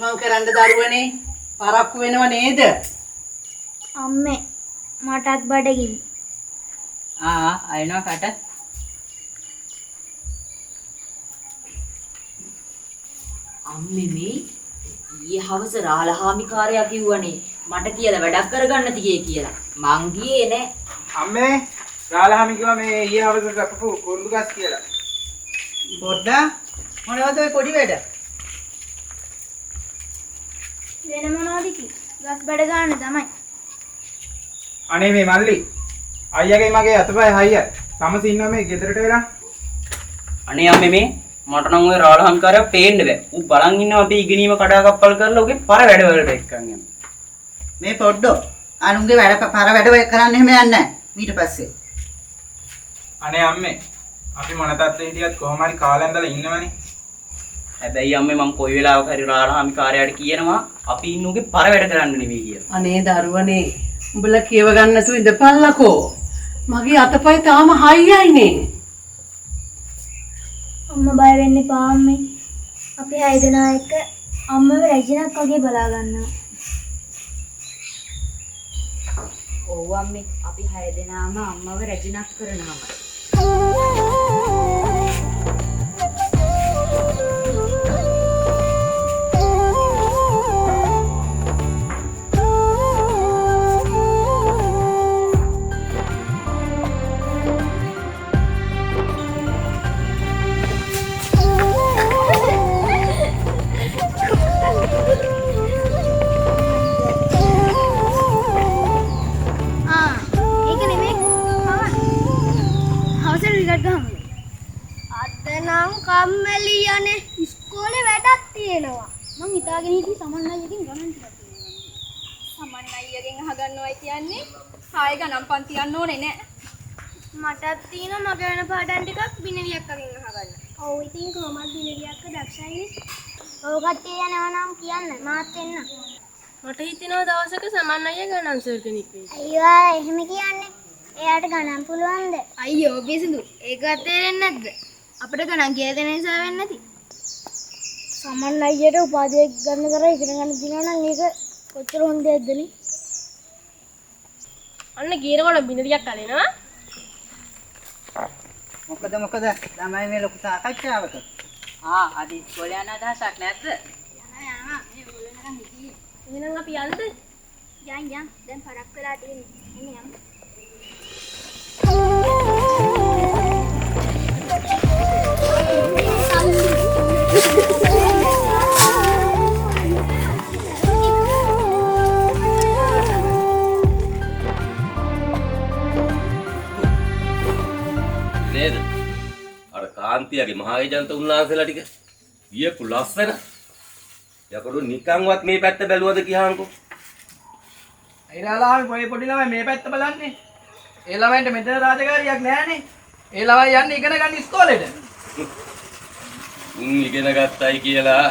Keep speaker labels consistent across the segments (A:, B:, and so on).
A: මං කරන්න දරුවනේ පරක්කු වෙනව නේද?
B: අම්මේ මටත් බඩගිනි.
C: අයනවා කට.
D: අම්මේ මේ ඊයේ හවස රාලහාමිකාරයා කිව්වනේ මට කියලා වැඩක් කරගන්න තියේ කියලා. මං ගියේ නෑ.
E: අම්මේ රාලහාමි කිව්වා මේ ඊයේ හවස කපපු කුරුළු ගස් කියලා.
A: පොඩ්ඩක් මොනවද ඔය පොඩි වැඩ?
B: වෙන මොනවද කි? ගස් බඩ ගන්න තමයි.
E: අනේ මේ මල්ලි අයියාගේ මගේ අතපය හයිය. තමස ඉන්නවා මේ ගෙදරට වෙලා.
C: අනේ අම්මේ මේ මට නම් ওই රාලහම්කාරයා පේන්න බෑ. ඌ බලන් ඉන්නවා අපි ඉගෙනීම කඩාකප්පල් කරලා උගේ පර වැඩ වලට එක්කන් යනවා.
A: මේ පොඩ්ඩෝ අනුන්ගේ වැඩ පර වැඩ කරන්න එහෙම යන්නේ නැහැ. ඊට පස්සේ
E: අනේ අම්මේ අපි මොන තත්ත්වෙ හිටියත් කොහොම හරි කාලෙන් ඉඳලා ඉන්නවනේ.
C: හැබැයි අම්මේ මම කොයි වෙලාවක හරි රාලහම්කාරයාට කියනවා අපි ඉන්නුගේ පර වැඩ කරන්න නෙවෙයි කියලා.
A: අනේ දරුවනේ උඹලා කියව ගන්න නැතුව ඉඳපල්ලකෝ. මගේ අතපය තාම හයියයිනේ.
B: අම්මා බය වෙන්න එපා අම්මේ. අපි 6 දෙනා එක්ක අම්මව රැජිනක් වගේ බලා ගන්නවා.
D: ඔව් අම්මේ අපි 6 දෙනාම අම්මව රැජිනක් කරනවා.
B: ඒක නෙමෙයි මම හවසට රිකට් ගහමු. අද නම් කම්මැලි යන්නේ ඉස්කෝලේ වැඩක් තියෙනවා. මං හිතාගෙන හිටියේ සමන් අයියගෙන් ගණන් ටිකක් තියෙනවා.
F: සමන් අයියගෙන් අහගන්නවයි කියන්නේ හාය ගණන් පන්ති යන්න ඕනේ නෑ.
B: මටත් තියෙනවා මගේ වෙන පාඩම් ටිකක් බිනවියක් අරින් අහගන්න. ඔව් ඉතින් කොහමද බිනවියක් දක්ෂයිනේ. ඔව් කට්ටිය යනවා නම් කියන්න මාත් එන්න.
F: මට හිතෙනවා දවසක සමන් අයියා ගණන් සර් කෙනෙක් වෙයි.
B: අයියෝ එහෙම කියන්නේ. එයාට ගණන් පුළුවන්ද?
F: අයියෝ බිසඳු ඒකත් තේරෙන්නේ නැද්ද? අපිට ගණන් කියලා දෙන නිසා වෙන්නේ නැති.
B: සමන් අයියට උපාධියක් ගන්න කරා ඉගෙන ගන්න දිනවා නම් ඒක කොච්චර හොඳ දෙයක්ද නේ?
F: අන්න ගියනකොට බිනරියක් කලෙනවා.
A: මොකද ළමයි මේ ලොකු සාකච්ඡාවක.
C: අද ඉස්කෝලේ යන අදහසක් නැද්ද?
F: එහෙනම් අපි යන්නද?
B: යන් දැන් පරක් වෙලා තියෙන්නේ. එන්න යමු.
G: නේද? අර කාන්තියගේ මහේජන්ත උන්වහන්සේලා ටික ගියපු ලස්සන. යකඩු නිකන්වත් මේ පැත්ත බැලුවද කියහන්කෝ.
E: අයිරාලාමි පොඩි ළමයි මේ පැත්ත බලන්නේ. ඒ ළමයින්ට මෙතන රාජකාරියක් නැහැනේ. ඒ ළමයි යන්නේ ඉගෙන ගන්න ඉස්කෝලේට.
G: ඉගෙන ගත්තයි කියලා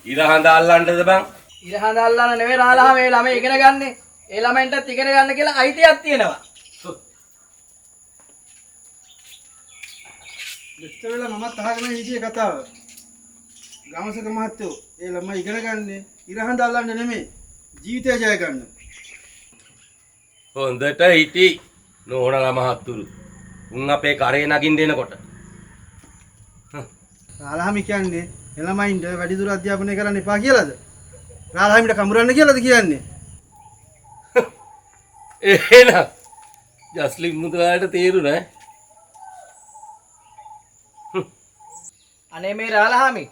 G: ඉරහඳ අල්ලන්නද බං?
E: ඉරහඳ අල්ලන්න නෙවෙයි රාලාම මේ ළමයි ඉගෙන ගන්නේ. ඒ ළමයින්ටත් ඉගෙන ගන්න කියලා අයිතියක් තියෙනවා. මෙච්චර වෙලා මමත් අහගෙන හිටියේ කතාව. ගමසක මහත්තයෝ ඒ ළමයි ඉගෙන ගන්නේ ඉරහඳ අල්ලන්න නෙමෙයි ජීවිතය ජය ගන්න.
G: හොඳට හිටි නෝනලා මහත්තුරු. උන් අපේ කරේ නගින්න දෙනකොට.
E: රාලහාමි කියන්නේ එළමයින්ට වැඩිදුර අධ්‍යාපනය කරන්න එපා කියලාද? රාලහාමිට කඹරන්න කියලාද කියන්නේ?
G: එහෙනම් ජස්ලින් මුදලාට තේරුණා.
E: අනේ මේ රාලහාමි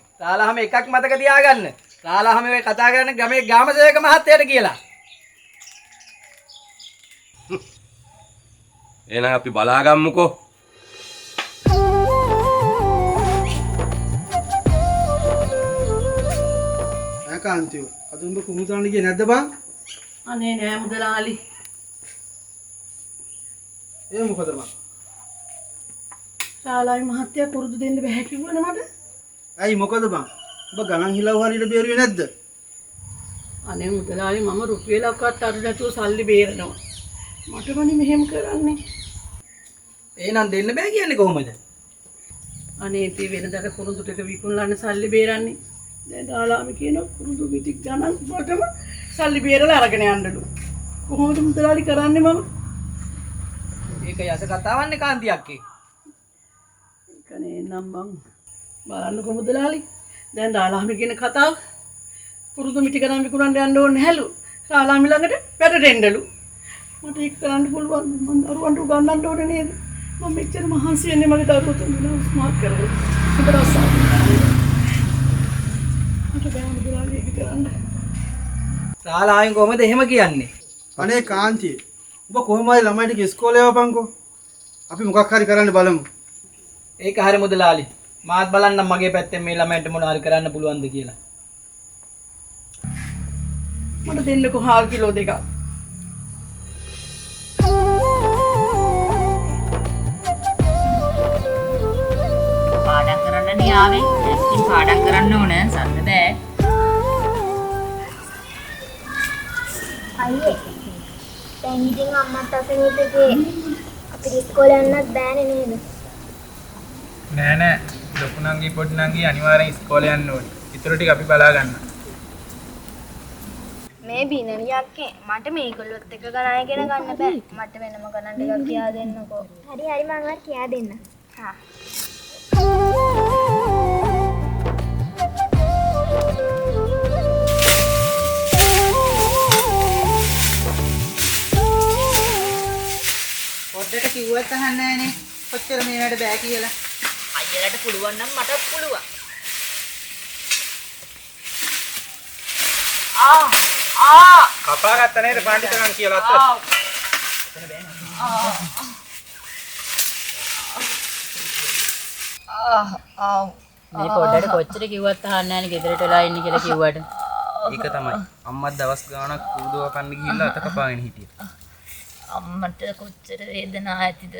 E: එකක් මතක තියාගන්න. රාලහාමි ඔය කතා කරන ගමේ ගාමසේවක මහත්තයාට කියලා.
G: එහෙනම් අපි බලාගම්මුකෝ.
E: කාන්තියෝ අද උඹ කුමුදාන්න ගියේ නැද්ද බං?
A: අනේ නෑ මුදලාලි.
E: ඒ මොකද මං?
A: ශාලායි මහත්තයා පුරුදු දෙන්න බෑ කිව්වනේ මට.
E: ඇයි මොකද බං? ඔබ ගණන් හිලව් හරියට බේරුවේ නැද්ද?
A: අනේ මුදලාලි මම රුපියලක්වත් අර නැතුව සල්ලි බේරනවා. මටමනේ මෙහෙම කරන්නේ.
E: එහෙනම් දෙන්න බෑ කියන්නේ කොහොමද?
A: අනේ ඉතින් වෙනදට කුරුඳු ටික විකුණලානේ සල්ලි බේරන්නේ. දැන් දාලාම කියන පුරුදු මිටික් ගණන් වලටම සල්ලි බේරලා අරගෙන යන්නලු. කොහොමද මුදලාලි කරන්නේ මම?
C: ඒක යස කතාවන්නේ කාන්ති අක්කේ.
A: කනේ නම් මං බලන්නකො මුදලාලි. දැන් දාලාම කියන කතාව පුරුදු මිටි ගණන් විකුණන්න යන්න ඕනේ නැහැලු. දාලාම ළඟට වැඩට එන්නලු. මට ඒක කරන්න පුළුවන්. මං දරුවන්ට උගන්වන්න ඕනේ නේද? මම මෙච්චර මහන්සි වෙන්නේ මගේ දරුවෝ තුන්දෙනා ස්මාර්ට් කරගන්න. ඒක රසාව. මට බෑ මුදලාලි ඒක කරන්න.
C: සාලායින් කොහමද එහෙම කියන්නේ?
E: අනේ කාන්තිය. ඔබ කොහොම හරි ළමයි ටික ඉස්කෝලේ යවපන්කෝ. අපි මොකක් හරි කරන්න බලමු.
C: ඒක හරි මුදලාලි. මාත් බලන්නම් මගේ පැත්තෙන් මේ ළමයින්ට මොනවා හරි කරන්න පුළුවන්ද කියලා.
A: මට දෙන්නකෝ හාල් කිලෝ 2ක්.
D: පාඩම් කරන්න නේ ආවේ. ඉතින් පාඩම් කරන්න ඕන සද්ද බෑ.
B: අයියේ දැන් ඉතින් අම්මත් අසනීපේ අපිට ඉස්කෝලේ යන්නත් බෑනේ නේද?
H: නෑ ලොකු නංගි පොඩි නංගි අනිවාර්යෙන් ඉස්කෝලේ යන්න ඕනේ. ඊටර ටික අපි බලා ගන්න.
F: මේ බිනරි අක්කේ මට මේගොල්ලොත් එක ගණන් ඉගෙන ගන්න බෑ. මට වෙනම ගණන් ටිකක් කියා දෙන්නකෝ.
B: හරි මම ඔයාලට කියා දෙන්න.
F: හා.
C: පොඩ්ඩට කිව්වත් අහන්නේ නැහනේ. කොච්චර මේවට බෑ කියලා.
D: අයියලට පුළුවන් නම් මටත් පුළුවන්.
H: කපා ගත්ත නේද පඬිතුකම් කියලා අත.
D: මේ පොඩ්ඩට කොච්චර කිව්වත් අහන්නේ නැහනේ ගෙදරට වෙලා ඉන්නේ කියලා කිව්වට.
C: ඒක තමයි. අම්මත් දවස් ගාණක් කුඩුව කන්න ගිහිල්ලා අත කපාගෙන හිටියා.
D: අම්මට කොච්චර වේදනාවක් ඇතිද?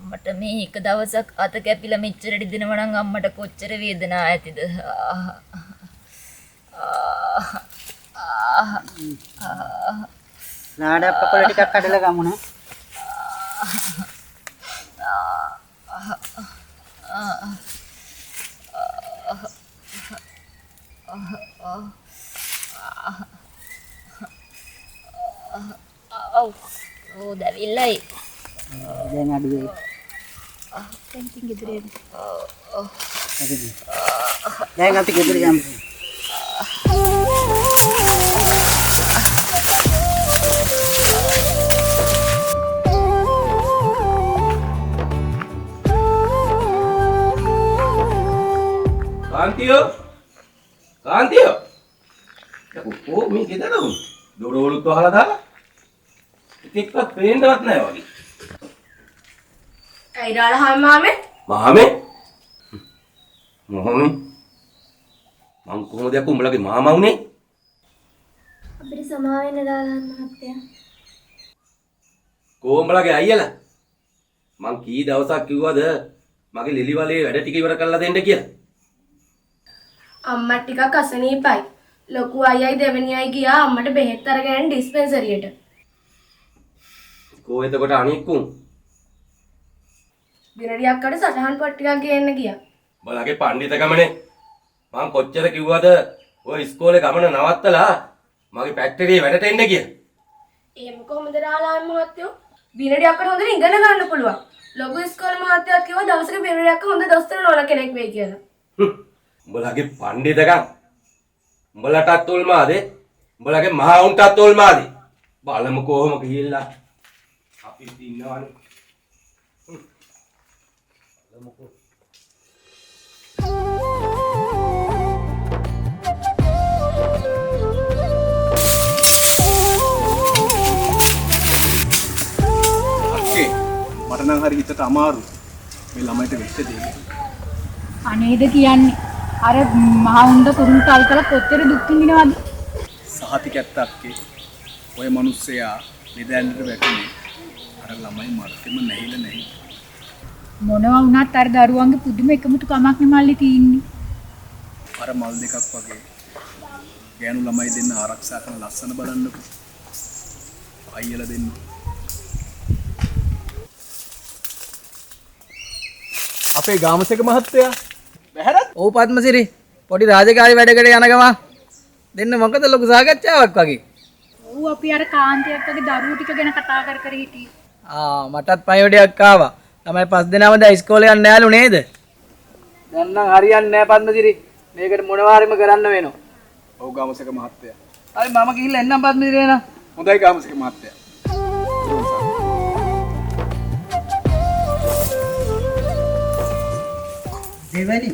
D: මට මේ එක දවසක් අත කැපිලා මෙච්චර රිදෙනවා නම් අම්මට කොච්චර වේදනාවක් ඇතිද?
C: නාඩ පපල ටිකක් කඩලා ගමු නේ.
D: ඕ දැවිල්ලයි.
C: දැන් අඩු වෙයි. දැන් අපි ගෙදර යමු.
G: කාන්තියෝ යකෝ මේ ගෙදර උන් දොරවලුත් වහලා දාලා ඉතික්වත් පේන්නවත් නැහැ වගේ.
F: ඇයි රාලහාමි මාමේ?
G: මාමේ මම කොහොමද යකෝ උඹලගේ මාමා උනේ?
B: අපිට සමා වෙන්න දාලා මහත්තයා.
G: කොහොඹලගේ අයියලා මං කී දවසක් කිව්වද මගේ ලිලි වලේ වැඩ ටික ඉවර කරලා දෙන්න කියලා.
F: අම්මා ටිකක් අසනීපයි. ලොකු අයියයි දෙවෙනි අය ගියා අම්මට බෙහෙත් අරගෙන ඩිස්පෙන්සරියට.
G: කෝ එතකොට අනික්කුන්
F: බිනරි අක්කට සටහන් පොත් ටිකක් ගේන්න ගියා.
G: බලගේ පඬිතකමනේ මං කොච්චර කිව්වද ඔය ඉස්කෝලේ ගමන නවත්තලා මගේ ෆැක්ටරියේ වැඩට එන්න කියලා.
F: එහෙම කොහොමද රාලහාමි මහත්තයෝ? බිනරි අක්කට හොඳට ඉගෙන ගන්න පුළුවන්. ලොකු ඉස්කෝලේ මහත්තයාත් කිව්වා දවසක බිනරි අක්ක හොඳ දොස්තර නෝනා කෙනෙක් වෙයි කියලා.
G: උඹලගේ පඬිතකම් උඹලටත් තොල්මාදේ උඹලගේ මහා උන්ටත් තොල්මාදේ බලමු කොහොම ගිහිල්ලා අපි ඉන්නවනේ. බලමුකෝ.
E: අක්කේ මට නම් හරි හිතට අමාරු මේ ළමයිට වෙච්ච දේ.
I: අනේද කියන්නේ අර මහා උණ්ඩ කුරුන් තල් කළ කොච්චර දුක් විඳිනවද?
E: සහතිකයත් අක්කේ ඔය මිනිස්සයා නිදැන්නට වැටුනේ අර ළමයි මරතෙම නැහිලා නැහැ.
I: මොනවා වුණත් අර දරුවන්ගේ පුදුම එකමුතු කමක් නෙමල්ලි තියෙන්නේ.
E: අර මල් දෙකක් වගේ ගෑනු ළමයි දෙන්න ආරක්ෂා කරන ලස්සන බලන්නකෝ. අයියලා දෙන්න.
H: අපේ ගාමසේක මහත්තයා
C: ඔව් පද්මසිරි
J: පොඩි රාජකාරී වැඩකට යන ගම දෙන්න මොකද ලොකු සාකච්ඡාවක් වගේ.
I: ඌ අපි අර කාන්තියත් වගේ දරුවෝ ටික ගැන කතා කර කර හිටියේ.
J: මටත් පණිවිඩයක් ආවා. ළමයි 5 දෙනාම දැන් ඉස්කෝලේ යන්න යාලු නේද? දැන් නම් හරියන්නේ නැහැ පද්මසිරි. මේකට මොනවාරිම කරන්න වෙනවා.
E: ඔව් ගාමසක මහත්තයා.
J: හරි මම ගිහිල්ලා එන්නම් පද්මසිරි එන.
E: හොඳයි ගාමසක මහත්තයා.
J: දෙවනි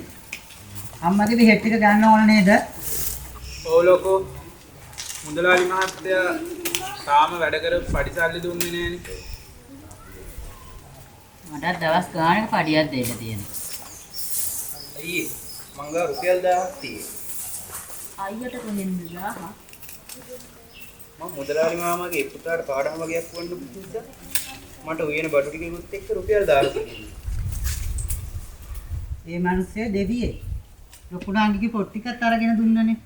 J: අම්මගේ බෙහෙත් ටික ගන්න ඕන නේද?
H: ඔව් ලොකෝ. මුදලාලි මහත්තයා තාම වැඩ කර පඩිසල්ලි දුන්නේ නෑනේ.
D: මට දවස් ගානක පඩියක් දෙන්න තියෙනවා.
C: අයියේ මං ගා රුපියල් 1000ක් තියෙනවා.
D: අයියට කොහෙන්ද 1000?
C: මම මුදලාලි මාමාගේ පුතාට පාඩම් වගේක් වන්න පුතා. මට උයන බඩු ටිකකුත් එක්ක රුපියල් 1000ක් තියෙනවා.
J: ඒ මිනිස්සේ දෙවියේ ලොකුණාංගිගේ පොත් ටිකත් අරගෙන දුන්නනේ.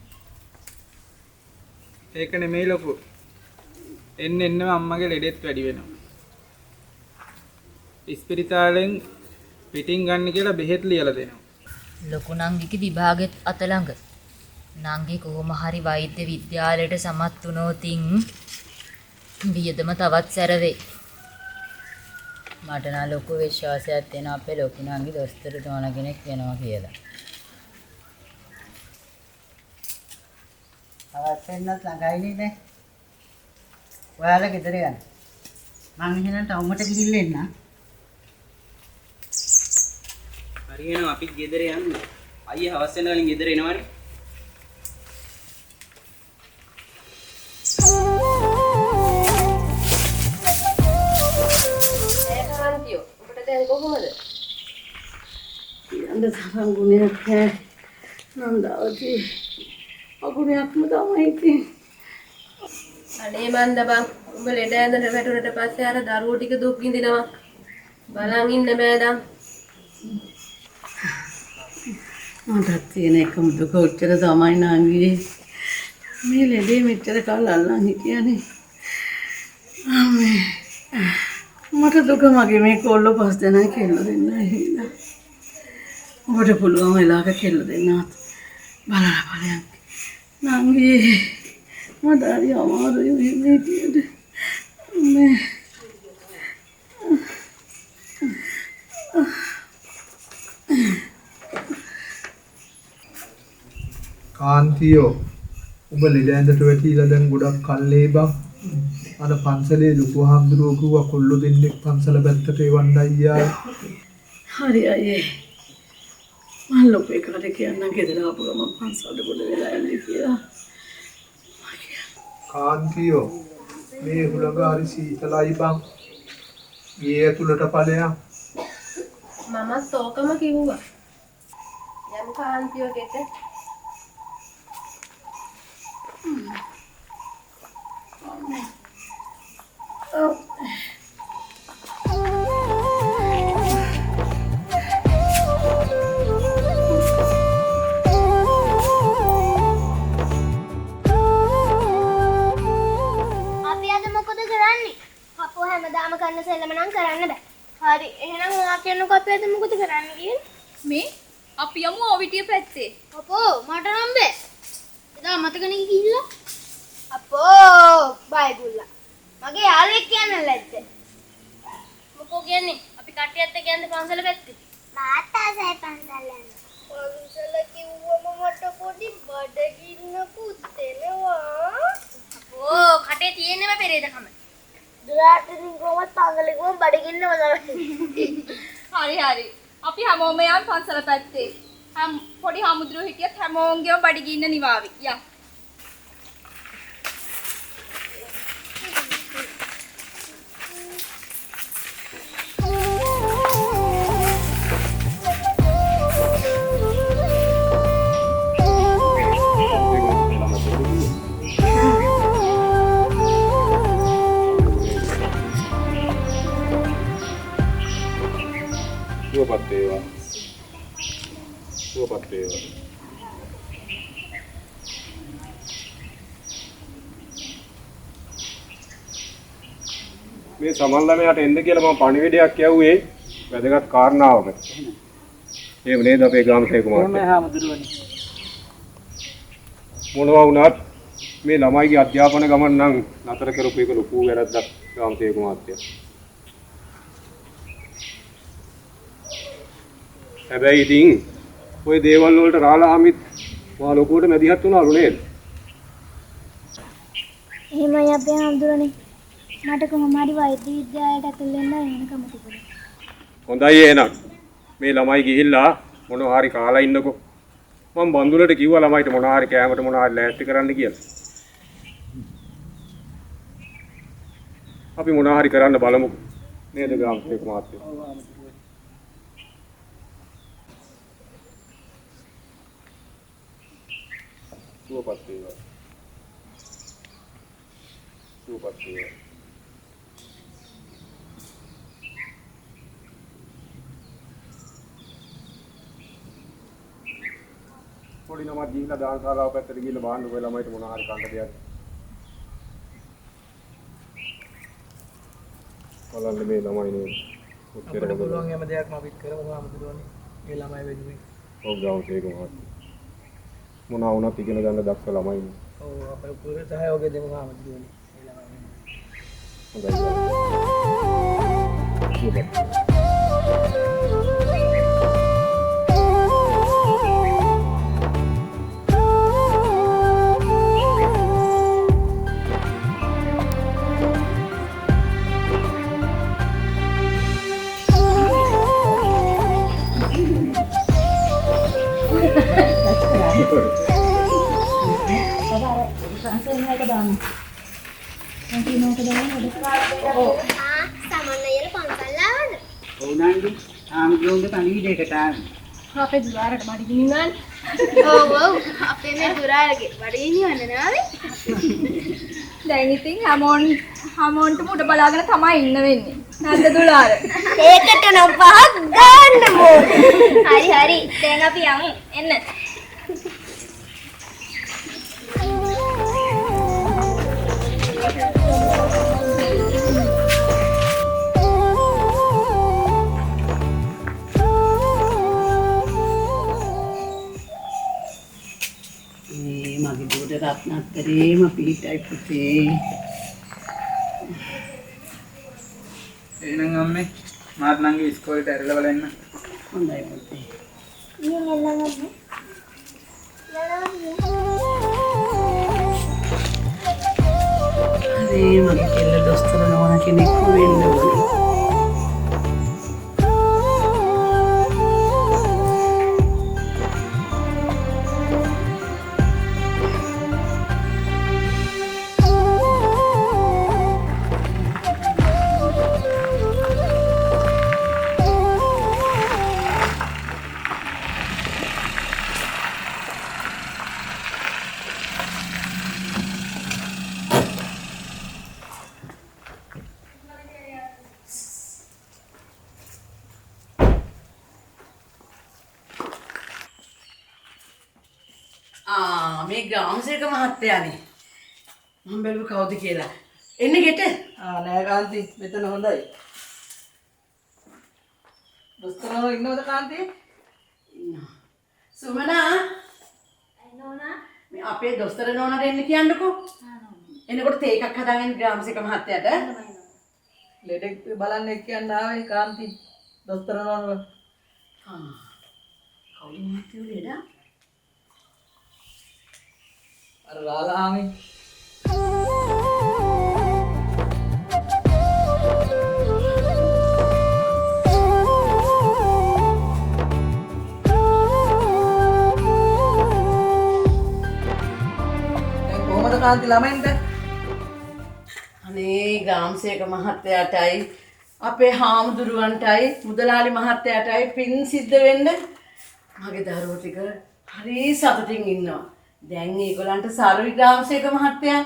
H: ඒක නෙමෙයි ලොකෝ. එන්නෙම අම්මගේ ලෙඩෙත් වැඩි වෙනවා. ඉස්පිරිතාලෙන් පිටින් ගන්න කියලා බෙහෙත් ලියලා දෙනවා.
D: ලොකු නංගිගේ විභාගෙත් අත ළඟ. නංගි කොහොම හරි වෛද්‍ය විද්‍යාලයට සමත් වුණොතින් වියදම තවත් සැරවේ. මට නම් ලොකු විශ්වාසයක් තියෙනවා අපේ ලොකු නංගි දොස්තර තෝරන කෙනෙක් වෙනවා කියලා.
J: අවස්සෙන්නත් ළඟයිනේ නේ. ඔයාලා ගෙදර යන්න. මං එහෙනම් ටවුමට ගිහිල්ලා එන්න.
C: හරි එහෙනම් අපි ගෙදර යන්න. අයියේ හවස් වෙන කලින් ගෙදර එනවනේ.
F: කාන්තියෝ ඔබට දැන් කොහොමද?
A: කියන්න තරම් ගුණයක් නැහැ. නන්දාවති අගුණයක්ම තමයි ඉතින්.
F: අනේ මන්ද බං උඹ ලෙඩ ඇඳට වැටුණට පස්සේ අර දරුවෝ ටික දුක් විඳිනවා. බලන් ඉන්න බෑදම්.
A: මටත් තියෙන එකම දුක උච්චර තමයි නංගී. මේ ලෙඩේ මෙච්චර කල් අල්ලන් හිටියනේ. මට දුක මගේ මේ කොල්ලෝ 5 දෙනා කෙල්ල දෙන්න හින්දා. ඔබට පුළුවන් වෙලාවක කෙල්ල දෙන්නත් බලලා බලයන්. නංගී මට හරි අමාරුයි මේ විදියට. මේ
E: කාන්තියෝ ඔබ ලෙඩ ඇඳට වැටිලා දැන් ගොඩක් කල්ලේ බං. අර පන්සලේ ලොකු හාමුදුරුවෝ කිව්වා කොල්ලෝ දෙන්නෙක් පන්සල පැත්තට එවන්න අයියා.
A: හරි අයියේ. මම ලොකු එකට කියන්න ගෙදර ආපු ගමන් පන්සලට ගොඩ වෙලා යන්නේ කියලා.
E: කාන්තියෝ මේ හුලඟ හරි සීතලයි බං. ගේ ඇතුළට ඵලයන්.
F: මමත් ඕකම කිව්වා. යම් කාන්තියෝ ගෙට.
B: හැමදාම කරන සෙල්ලම නම් කරන්න බෑ. හරි එහෙනම් ඔයා කියන්නකෝ අපි අද මොකද කරන්න කියන්නේ?
F: මේ අපි යමු ඕවිටිය පැත්තේ.
B: අපෝ මට නම් බෑ. එදා මතකනේ ගිහිල්ලා. අපෝ බයිගුල්ලා. මගේ යාළුවෙක් කියන්න ලැජ්ජ. මොකෝ කියන්නේ? අපි කට්ටියත් එක්ක යන්න පන්සල පැත්තේ. මාතාසයි පන්සල යන්න. පන්සල කිව්වම මට පොඩි බඩගින්න පුතේනවා. අපෝ කටේ තියෙන්නම පෙරේදකම. දුරාටින් කොහොමද පන්සලේ කොහොම බඩගින්නම තමයි.
F: හරි හරි. අපි හැමෝම යන් පන්සල පැත්තේ. පොඩි හමුදුරු හිටියත් හැමෝන්ගේම බඩගින්න නිවාවි. යන්.
E: සුවපත් වේවා. සුවපත් වේවා. මේ සමන් ළමයාට එන්න කියලා මම පණිවිඩයක් යවුවේ වැදගත් කාරණාවකට. එහෙම නේද අපේ ග්‍රාම සේවක මහත්තයා?
J: කොහොමද හාමුදුරුවනේ?
K: මොනවා වුණත් මේ ළමයිගේ අධ්‍යාපන ගමන නම් නතර කරපු එක ලොකු වැරද්දක් ගාම්සේක මහත්තයා. හැබැයි ඉතින් ওই දේවල් වලට රාලහාමිත් මා ලොකුවට මැදිහත් වුණාලු නේද?
B: එහෙමයි අපේ හඳුරන්නේ. මට කොහොම හරි වෛද්‍ය විද්‍යාලයට ඇතුල් වෙන්න වෙන කම තිබුණා.
K: හොඳයි එහෙනම්. මේ ළමයි ගිහිල්ලා මොනවා හරි කාලා ඉන්නකෝ. මම බඳුනට කිව්වා ළමයිට මොනවා හරි කෑමට මොනවා හරි ලෑස්ති කරන්න කියලා. අපි මොනවා හරි කරන්න බලමුකෝ. නේද ගාම්සේක මහත්තයා? සුවපත් වේවා. සුවපත් වේවා. පොඩි නමක් ගිහිල්ලා දානශාලාව පැත්තට ගිහිල්ලා බාන්න ඔය ළමයිට මොනවා හරි කන්න දෙයක්. බලන්න මේ ළමයි නේද?
J: අපිට පුළුවන් හැම දෙයක්ම අපිත් කරමු හාමුදුරුවනේ. මේ ළමයි වෙනුවෙන්.
K: ඔව් ගාම්සේක මහත්තයා. මොනවා වුණත් ඉගෙන ගන්න දක්ෂ ළමයිනේ.
J: ඔව් අපේ පුරේ සහයෝගය දෙමු හාමුදුරුවනේ. මේ ළමයි වෙනුවෙන්.
K: හොඳයි.
F: අපේ දුරාරට බඩගිනි නෑ. ඔව් අපේ මේ දුරාරගේ බඩගිනි වන්න නාවේ.
I: දැන් ඉතින් හැමෝන්ට මුඩ බලාගෙන තමයි ඉන්න වෙන්නේ. නැද්ද දුලාර?
B: ඒකට නම් පහක් ගන්න ඕනේ. හරි හරි. දැන් අපි යමු. එන්න.
A: මගේ දුවට රත්නත්තරේම පිහිටයි පුතේ.
H: එහෙනම් අම්මේ මාත් නංගි ඉස්කෝලේට ඇරලා බලන්න.
A: හොඳයි පුතේ.
B: ඉතින් එන්නගන්න.
A: මගේ කෙල්ල දොස්තර නෝන කෙනෙක් වෙන්න ඕනේ. මේ ගාම්සේක මහත්තයානේ. මම බැලුව කවුද කියලා. එන්න ගෙට.
J: නෑ කාන්ති මෙතන හොඳයි. දොස්තරනෝ ඉන්නවද කාන්ති?
A: ඉන්නවා. සුමනා.
B: නෝනා.
A: මේ අපේ දොස්තර නෝනාට එන්න කියන්නකෝ. එනකොට තේ එකක් හදාගෙන ගාම්සේක මහත්තයාට.
J: ලෙඩෙක් බලන්න එක්ක යන්න ආවේ කාන්ති දොස්තරනෝ.
A: කවුද මහත්තයෝ ලෙඩා?
J: අර රාලහාමි. කොහොමද කාන්ති ළමයින්ට?
A: අනේ ගාම්සේක මහත්තයාටයි අපේ හාමුදුරුවන්ටයි මුදලාලි මහත්තයාටයි පින් සිද්ධ වෙන්න මගේ දරුවෝ ටික හරි සතුටින් ඉන්නවා. දැන් ඒගොල්ලන්ට සර්වි ගාම්සේක මහත්තයා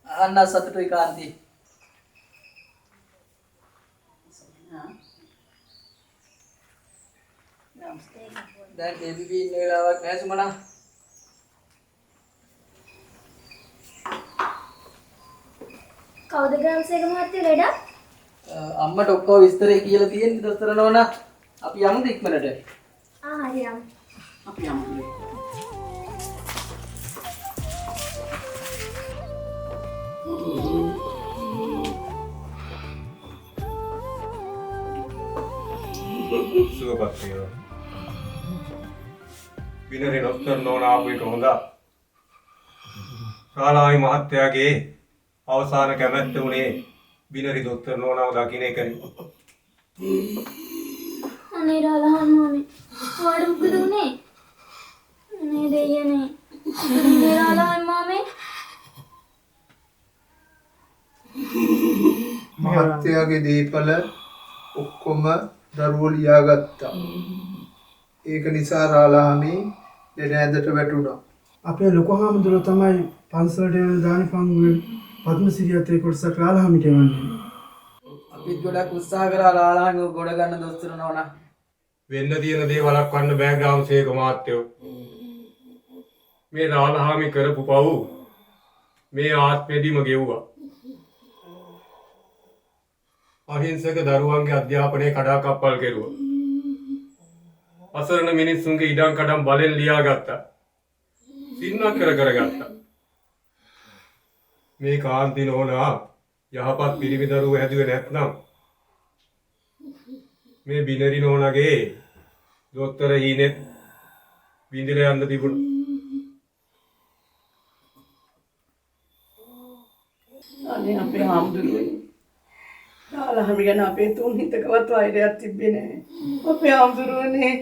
J: අන්න සතුටුයි කාන්ති. දැන් KBB ඉන්න වෙලාවක් නෑ සුමනා.
B: කවුද ග්‍රාමසේක මහත්තයෝ ලෙඩක්?
J: අම්මට ඔක්කොම විස්තරය කියලා තියෙන්නේ දොස්තර නෝනා. අපි යමුද ඉක්මනට?
B: හරි යමු.
A: අපි යමු.
K: සුවපත් වේවා. විනරි නොස්තර නෝන ආපු එක හොඳ. ශාලායි මහත්තයාගේ අවසාන කැමැත්ත උනේ විනරි දොස්තර නෝනාව දකින්න එකනේ.
B: අනේ රාලහන් මාමේ වාඩි මොකද උනේ? අනේ දෙයනේ. අනේ රාලහන් මාමේ
E: මහත්තයාගේ දීපල ඔක්කොම දරුවෝ ලියාගත්තා. ඒක නිසා රාලහාමි ලෙඩ ඇඳට වැටුණා.
J: අපේ ලොකු හාමුදුරුවෝ තමයි පන්සලට යන දානිපංගුවේ පద్මසිරියත් ඒ කොටසක් රාලහාමිට එවන්නේ. අපිත් ගොඩක් උත්සාහ කරා රාලහාමිව ගොඩ ගන්න දොස්තර නෝනා.
K: වෙන්න තියෙන දේ වළක්වන්න බෑ ග්‍රාමසේවක මහත්තයෝ. මේ රාලහාමි කරපු පව් මේ ආත්මෙදිම ගෙව්වා. අහිංසක දරුවන්ගේ අධ්‍යාපනය කඩාකප්පල් කෙරුවා. අසරණ මිනිස්සුන්ගේ ඉඩම් කඩම් බලෙන් ලියාගත්තා. සින්නක් කරගත්තා. මේ කාන්ති නෝනා යහපත් පිරිමි දරුවෝ හැදුවේ නැත්නම් මේ බිනරි නෝනාගේ දොස්තර හීනෙත් විඳිලා යන්න තිබුණා.
A: අනේ අපේ හාමුදුරුවනේ රාලහාමි ගැන අපේ තුන් හිතකවත් වෛරයක් තිබ්බේ නැහැ. අපේ හාමුදුරුවනේ